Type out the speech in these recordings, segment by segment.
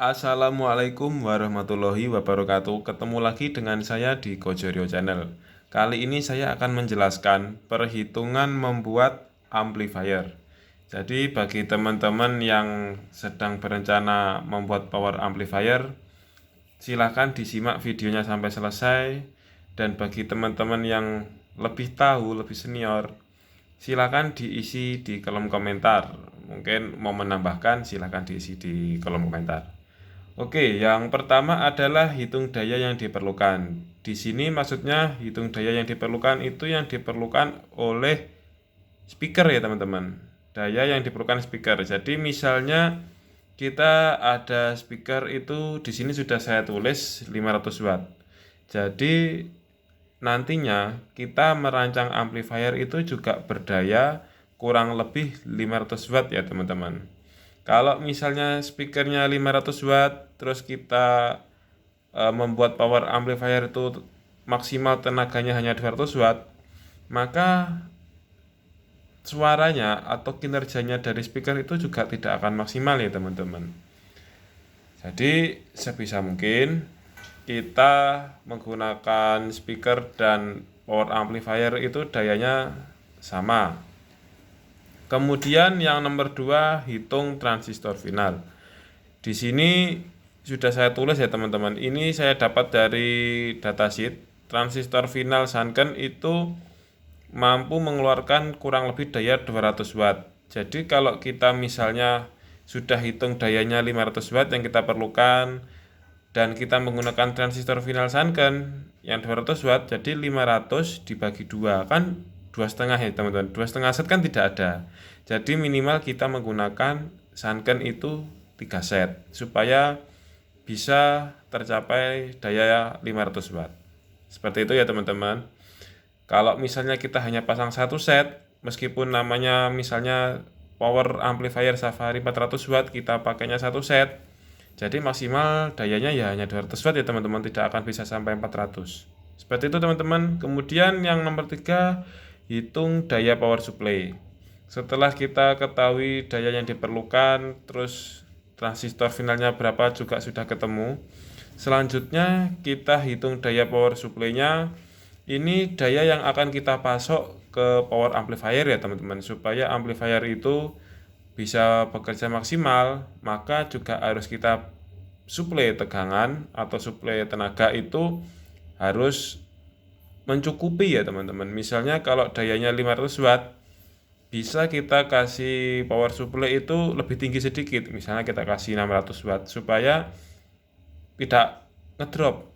Assalamualaikum warahmatullahi wabarakatuh. Ketemu lagi dengan saya di Kojorio Channel. Kali ini saya akan menjelaskan perhitungan membuat amplifier. Jadi bagi teman-teman yang sedang berencana membuat power amplifier, silahkan disimak videonya sampai selesai. Dan bagi teman-teman yang lebih tahu, lebih senior, silahkan diisi di kolom komentar. Mungkin mau menambahkan, silahkan diisi di kolom komentar. Oke, yang pertama adalah hitung daya yang diperlukan. Di sini maksudnya hitung daya yang diperlukan itu yang diperlukan oleh speaker ya teman-teman. Daya yang diperlukan speaker. Jadi misalnya kita ada speaker itu di sini sudah saya tulis 500 watt. Jadi nantinya kita merancang amplifier itu juga berdaya kurang lebih 500 watt ya teman-teman. Kalau misalnya speakernya 500 watt, terus kita membuat power amplifier itu maksimal tenaganya hanya 200 watt, maka suaranya atau kinerjanya dari speaker itu juga tidak akan maksimal ya teman-teman. Jadi sebisa mungkin kita menggunakan speaker dan power amplifier itu dayanya sama. Kemudian yang nomor 2, hitung transistor final. Di sini sudah saya tulis ya teman-teman. Ini saya dapat dari datasheet. Transistor final Sanken itu mampu mengeluarkan kurang lebih daya 200 watt. Jadi kalau kita misalnya sudah hitung dayanya 500 watt yang kita perlukan dan kita menggunakan transistor final Sanken yang 200 watt, jadi 500 dibagi 2 kan 2,5 ya teman-teman. 2,5 set kan tidak ada. Jadi minimal kita menggunakan Sanken itu 3 set supaya bisa tercapai daya 500 watt. Seperti itu ya teman-teman. Kalau misalnya kita hanya pasang 1 set, meskipun namanya misalnya power amplifier Safari 400 watt, kita pakainya 1 set, jadi maksimal dayanya ya hanya 200 watt ya teman-teman, tidak akan bisa sampai 400. Seperti itu teman-teman. Kemudian yang nomor 3, hitung daya power supply. Setelah kita ketahui daya yang diperlukan, terus transistor finalnya berapa juga sudah ketemu. Selanjutnya kita hitung daya power supply-nya. Ini daya yang akan kita pasok ke power amplifier ya teman-teman. Supaya amplifier itu bisa bekerja maksimal, maka juga harus kita suplai tegangan atau suplai tenaga itu harus mencukupi ya teman-teman. Misalnya kalau dayanya 500 watt, bisa kita kasih power supply itu lebih tinggi sedikit. Misalnya kita kasih 600 watt supaya tidak ngedrop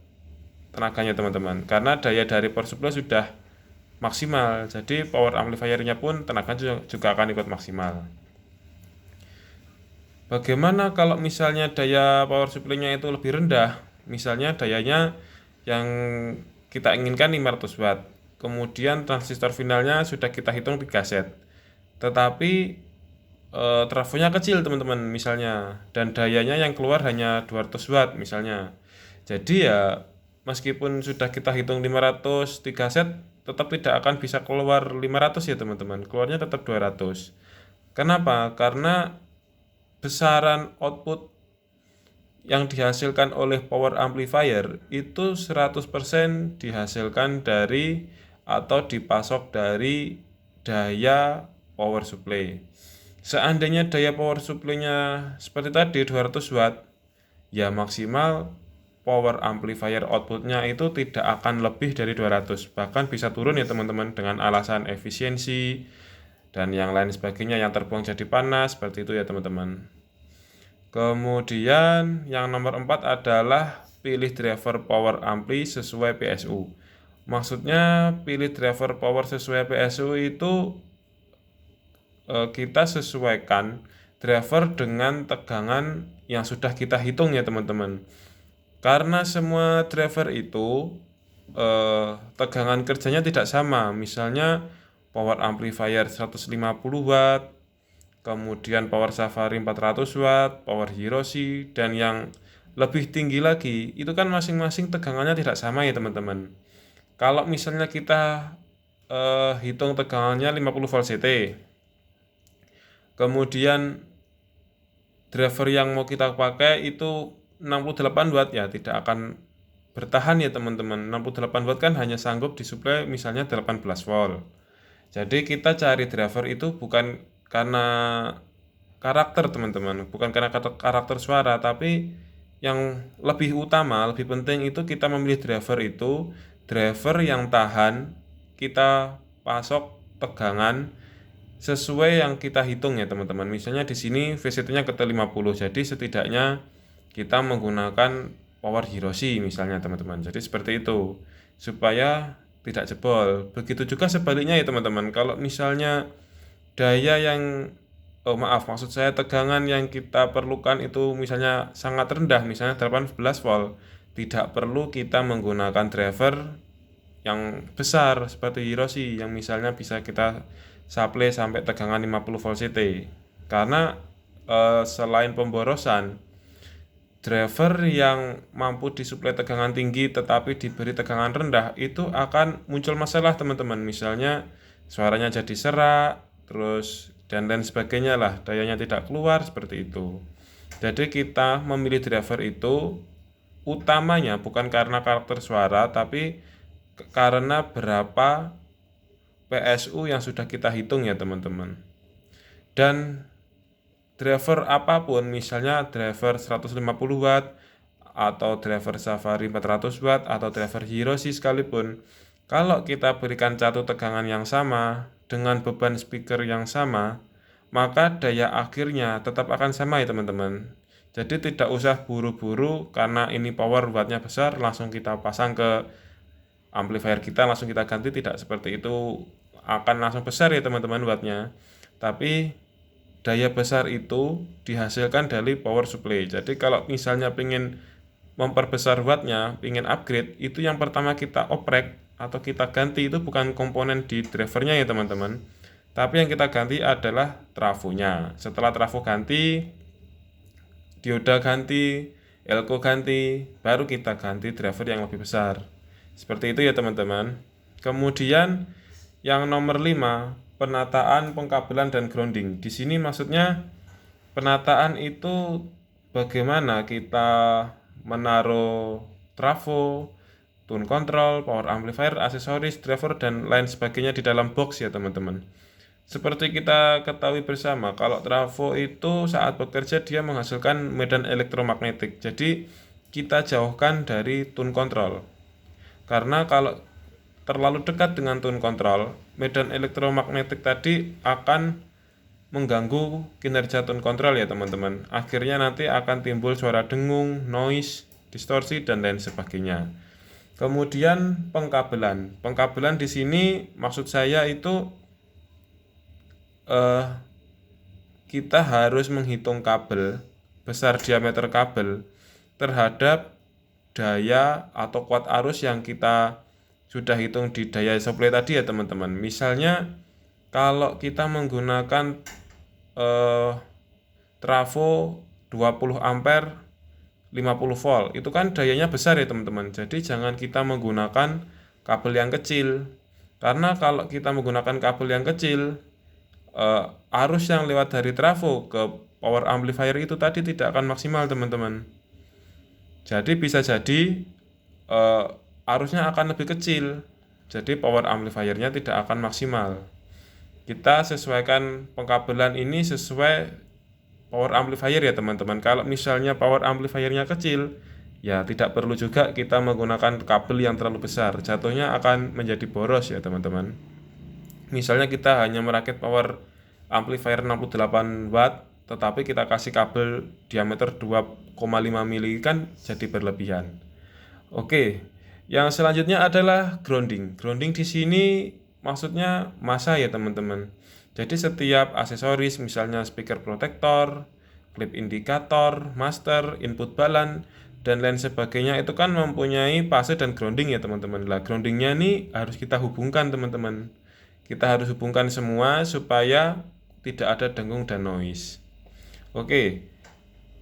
tenaganya teman-teman. Karena daya dari power supply sudah maksimal. Jadi power amplifiernya pun tenaganya juga akan ikut maksimal. Bagaimana kalau misalnya daya power supply-nya itu lebih rendah? Misalnya dayanya yang kita inginkan 500 watt. Kemudian transistor finalnya sudah kita hitung 3 set. Tetapi trafonya kecil teman-teman misalnya, dan dayanya yang keluar hanya 200 watt misalnya. Jadi ya meskipun sudah kita hitung 500 3 set, tetap tidak akan bisa keluar 500 ya teman-teman. Keluarnya tetap 200. Kenapa? Karena besaran output yang dihasilkan oleh power amplifier itu 100% dihasilkan dari atau dipasok dari daya power supply. Seandainya daya power supply-nya seperti tadi 200 watt, ya maksimal power amplifier outputnya itu tidak akan lebih dari 200, bahkan bisa turun ya teman-teman dengan alasan efisiensi dan yang lain sebagainya, yang terbuang jadi panas, seperti itu ya teman-teman. Kemudian yang nomor 4 adalah pilih driver power ampli sesuai PSU. Maksudnya pilih driver power sesuai PSU itu kita sesuaikan driver dengan tegangan yang sudah kita hitung ya teman-teman. Karena semua driver itu tegangan kerjanya tidak sama. Misalnya power amplifier 150 watt, kemudian power Safari 400 watt, power Hiroshi, dan yang lebih tinggi lagi, itu kan masing-masing tegangannya tidak sama ya teman-teman. Kalau misalnya kita hitung tegangannya 50 volt CT, kemudian driver yang mau kita pakai itu 68 watt ya tidak akan bertahan ya teman-teman. 68 watt kan hanya sanggup disuplai misalnya 18 volt. Jadi kita cari driver itu bukan karena karakter teman-teman, bukan karena karakter suara, tapi yang lebih utama, lebih penting itu kita memilih driver itu driver yang tahan kita pasok tegangan sesuai yang kita hitung ya teman-teman. Misalnya di sini VCT-nya ke 50, jadi setidaknya kita menggunakan power Hiroshi misalnya teman-teman. Jadi seperti itu supaya tidak jebol. Begitu juga sebaliknya ya teman-teman. Kalau misalnya daya yang maksud saya tegangan yang kita perlukan itu misalnya sangat rendah, misalnya 18 volt, tidak perlu kita menggunakan driver yang besar seperti Hiroshi yang misalnya bisa kita supply sampai tegangan 50 volt CT. Karena selain pemborosan, driver yang mampu disuplai tegangan tinggi tetapi diberi tegangan rendah itu akan muncul masalah teman-teman. Misalnya suaranya jadi serak, terus dan lain sebagainya lah, dayanya tidak keluar seperti itu. Jadi kita memilih driver itu utamanya bukan karena karakter suara, tapi karena berapa PSU yang sudah kita hitung ya teman-teman. Dan driver apapun, misalnya driver 150 watt atau driver Safari 400 watt atau driver Hiroshi sekalipun, kalau kita berikan satu tegangan yang sama dengan beban speaker yang sama, maka daya akhirnya tetap akan sama ya teman-teman. Jadi tidak usah buru-buru karena ini power wattnya besar langsung kita pasang ke amplifier kita, langsung kita ganti, tidak seperti itu. Akan langsung besar ya teman-teman wattnya, tapi daya besar itu dihasilkan dari power supply. Jadi kalau misalnya ingin memperbesar wattnya, ingin upgrade, itu yang pertama kita oprek atau kita ganti itu bukan komponen di drivernya ya teman-teman, tapi yang kita ganti adalah trafonya. Setelah trafo ganti, dioda ganti, elko ganti, baru kita ganti driver yang lebih besar. Seperti itu ya teman-teman. Kemudian yang nomor 5, penataan pengkabelan dan grounding. Di sini maksudnya penataan itu bagaimana kita menaruh trafo, tune control, power amplifier, aksesoris, driver dan lain sebagainya di dalam box ya teman-teman. Seperti kita ketahui bersama, kalau trafo itu saat bekerja dia menghasilkan medan elektromagnetik. Jadi kita jauhkan dari tune control. Karena kalau terlalu dekat dengan tune control, medan elektromagnetik tadi akan mengganggu kinerja tune control ya teman-teman. Akhirnya nanti akan timbul suara dengung, noise, distorsi dan lain sebagainya. Kemudian pengkabelan. Pengkabelan di sini maksud saya itu kita harus menghitung kabel, besar diameter kabel terhadap daya atau kuat arus yang kita sudah hitung di daya supply tadi ya teman-teman. Misalnya kalau kita menggunakan trafo 20 ampere 50 volt, itu kan dayanya besar ya teman-teman. Jadi jangan kita menggunakan kabel yang kecil, karena kalau kita menggunakan kabel yang kecil, arus yang lewat dari trafo ke power amplifier itu tadi tidak akan maksimal teman-teman. Jadi bisa jadi arusnya akan lebih kecil, jadi power amplifiernya tidak akan maksimal. Kita sesuaikan pengkabelan ini sesuai power amplifier ya teman-teman. Kalau misalnya power amplifiernya kecil, ya tidak perlu juga kita menggunakan kabel yang terlalu besar, jatuhnya akan menjadi boros ya teman-teman. Misalnya kita hanya merakit power amplifier 68 watt, tetapi kita kasih kabel diameter 2,5 mili kan jadi berlebihan. Oke, yang selanjutnya adalah grounding. Grounding di sini maksudnya massa ya teman-teman. Jadi setiap aksesoris misalnya speaker protector, clip indikator, master, input balance dan lain sebagainya itu kan mempunyai fase dan grounding ya teman-teman. Lah groundingnya ini harus kita hubungkan teman-teman. Kita harus hubungkan semua supaya tidak ada dengung dan noise. Oke,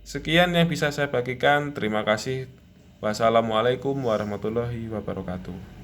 sekian yang bisa saya bagikan. Terima kasih. Wassalamualaikum warahmatullahi wabarakatuh.